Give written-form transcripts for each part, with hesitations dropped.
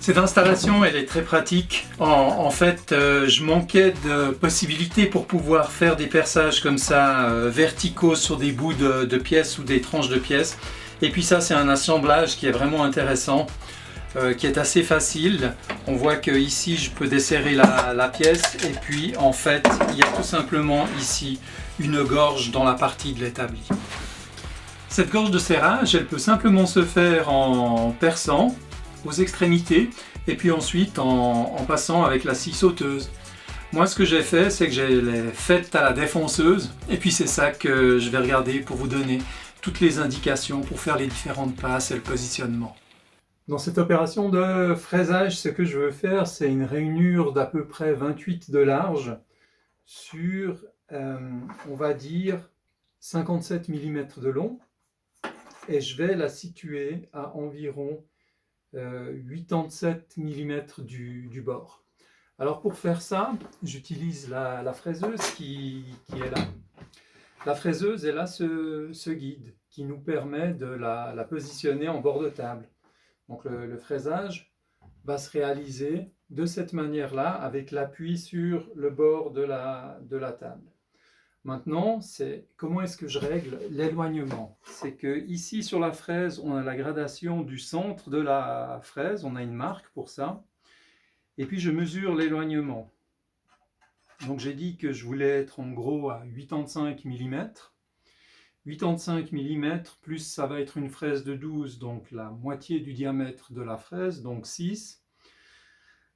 Cette installation, elle est très pratique. En fait, je manquais de possibilités pour pouvoir faire des perçages comme ça, verticaux sur des bouts de pièces ou des tranches de pièces. Et puis ça, c'est un assemblage qui est vraiment intéressant, qui est assez facile. On voit que ici, je peux desserrer la pièce. Et puis, en fait, il y a tout simplement ici une gorge dans la partie de l'établi. Cette gorge de serrage, elle peut simplement se faire en perçant aux extrémités et puis ensuite en passant avec la scie sauteuse. Moi, ce que j'ai fait, c'est que j'ai les faites à la défonceuse et puis c'est ça que je vais regarder pour vous donner toutes les indications pour faire les différentes passes et le positionnement. Dans cette opération de fraisage, ce que je veux faire, c'est une rainure d'à peu près 28 de large sur, on va dire, 57 mm de long. Et je vais la situer à environ 87 mm du bord. Alors pour faire ça, j'utilise la fraiseuse qui est là. La fraiseuse, elle a ce guide qui nous permet de la positionner en bord de table. Donc le fraisage va se réaliser de cette manière-là avec l'appui sur le bord de la table. Maintenant, c'est comment est-ce que je règle l'éloignement. C'est que ici sur la fraise, on a la gradation du centre de la fraise, on a une marque pour ça. Et puis je mesure l'éloignement. Donc j'ai dit que je voulais être en gros à 85 mm. 85 mm plus ça va être une fraise de 12, donc la moitié du diamètre de la fraise, donc 6.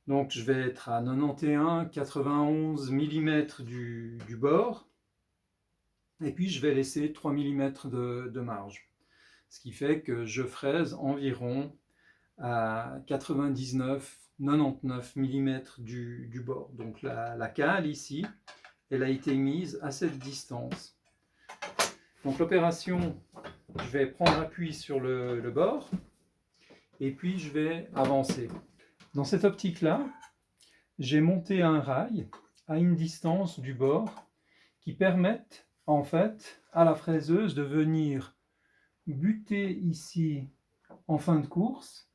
Donc je vais être à 91, 91 mm du bord. Et puis je vais laisser 3 mm de marge. Ce qui fait que je fraise environ à 99, 99 mm du bord. Donc la cale ici, elle a été mise à cette distance. Donc l'opération, je vais prendre appui sur le bord et puis je vais avancer. Dans cette optique-là, j'ai monté un rail à une distance du bord qui permettent en fait à la fraiseuse de venir buter ici en fin de course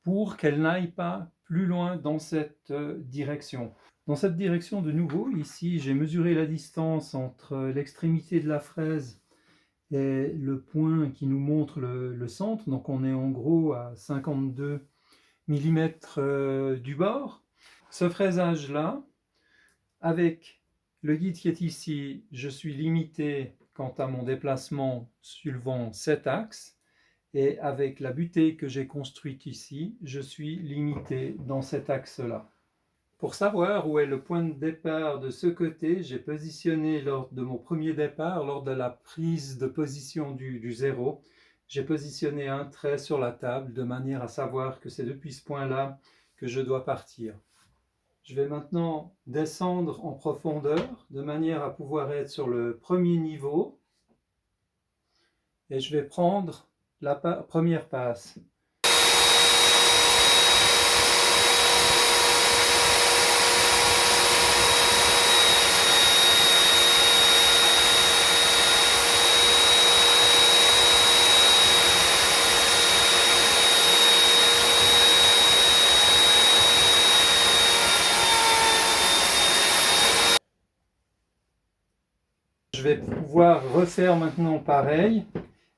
pour qu'elle n'aille pas plus loin dans cette direction. Dans cette direction de nouveau, ici j'ai mesuré la distance entre l'extrémité de la fraise et le point qui nous montre le centre, donc on est en gros à 52 mm du bord. Ce fraisage-là, avec le guide qui est ici, je suis limité quant à mon déplacement suivant cet axe. Et avec la butée que j'ai construite ici, je suis limité dans cet axe-là. Pour savoir où est le point de départ de ce côté, j'ai positionné lors de mon premier départ, lors de la prise de position du 0, j'ai positionné un trait sur la table de manière à savoir que c'est depuis ce point-là que je dois partir. Je vais maintenant descendre en profondeur de manière à pouvoir être sur le premier niveau et je vais prendre la première passe. Je vais pouvoir refaire maintenant pareil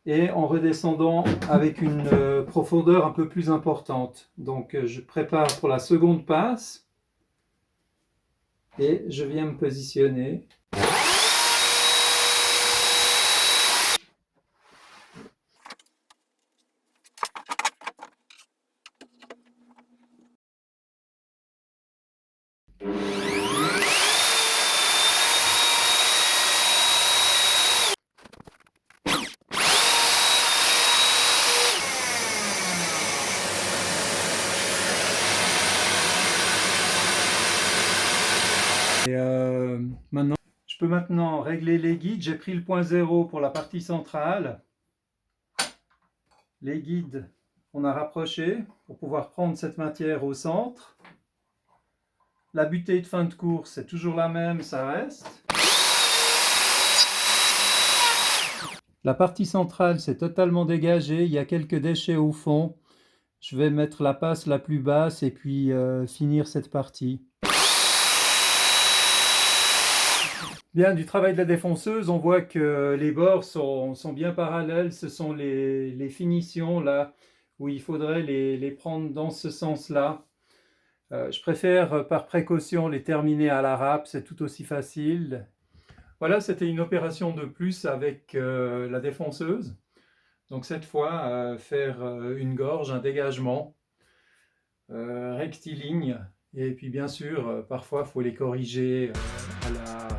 et en redescendant avec une profondeur un peu plus importante. Donc je prépare pour la seconde passe et je viens me positionner. Je peux maintenant régler les guides. J'ai pris le point 0 pour la partie centrale. Les guides, on a rapproché pour pouvoir prendre cette matière au centre. La butée de fin de course, c'est toujours la même, ça reste. La partie centrale, c'est totalement dégagé. Il y a quelques déchets au fond. Je vais mettre la passe la plus basse et puis finir cette partie. Bien, du travail de la défonceuse, on voit que les bords sont bien parallèles. Ce sont les finitions là où il faudrait les prendre dans ce sens-là. Je préfère par précaution les terminer à la râpe, c'est tout aussi facile. Voilà, c'était une opération de plus avec la défonceuse. Donc cette fois, faire une gorge, un dégagement rectiligne. Et puis bien sûr, parfois, il faut les corriger à la